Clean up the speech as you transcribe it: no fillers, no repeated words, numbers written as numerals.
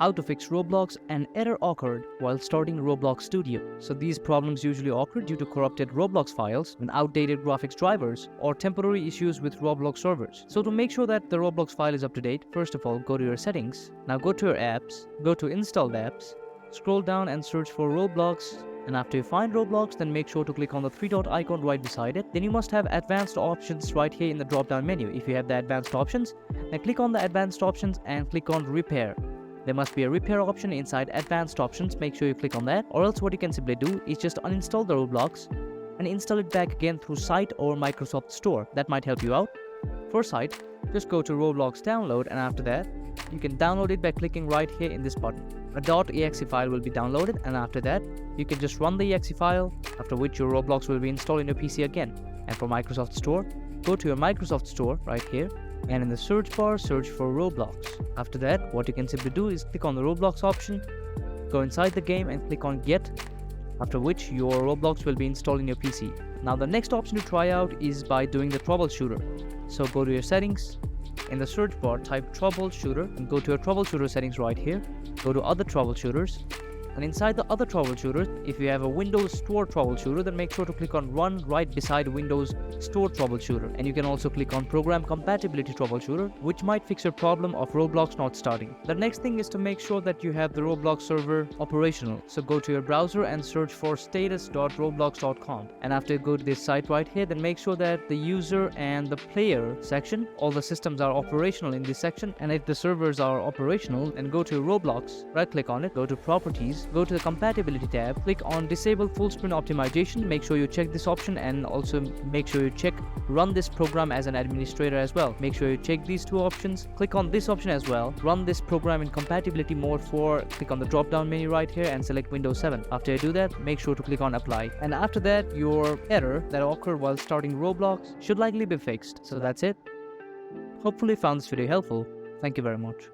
how to fix Roblox, an error occurred while starting Roblox Studio. So these problems usually occur due to corrupted Roblox files and outdated graphics drivers or temporary issues with Roblox servers. So to make sure that the Roblox file is up to date, first of all, go to your settings. Now go to your apps, go to installed apps, scroll down and search for Roblox. And after you find Roblox, then make sure to click on the three-dot icon right beside it. Then you must have advanced options right here in the drop-down menu. If you have the advanced options, then click on the advanced options and click on repair. There must be a repair option inside advanced options. Make sure you click on that, or else what you can simply do is just uninstall the Roblox and install it back again through site or Microsoft Store. That might help you out. For site, just go to Roblox download, and after that you can download it by clicking right here in this button. A .exe file will be downloaded, and after that you can just run the exe file, after which your Roblox will be installed in your PC again. And for Microsoft Store, go to your Microsoft Store right here, and in the search bar search for Roblox. After that, what you can simply do is click on the Roblox option, go inside the game and click on get, after which your Roblox will be installed in your PC. Now the next option to try out is by doing the troubleshooter. So go to your settings, in the search bar type troubleshooter and go to your troubleshooter settings right here, go to other troubleshooters, and inside the other troubleshooters, if you have a Windows Store troubleshooter, then make sure to click on run right beside Windows Store troubleshooter. And you can also click on program compatibility troubleshooter, which might fix your problem of Roblox not starting. The next thing is to make sure that you have the Roblox server operational. So go to your browser and search for status.roblox.com, and after you go to this site right here, then make sure that the user and the player section, all the systems are operational in this section. And if the servers are operational, then go to Roblox, right click on it, go to properties, go to the compatibility tab, click on disable full screen optimization. Make sure you check this option, and also make sure you check run this program as an administrator as well. Make sure you check these two options, click on this option as well, run this program in compatibility mode 4, click on the drop down menu right here and select Windows 7. After you do that, make sure to click on apply, and after that your error that occurred while starting Roblox should likely be fixed. So that's it. Hopefully you found this video helpful. Thank you very much.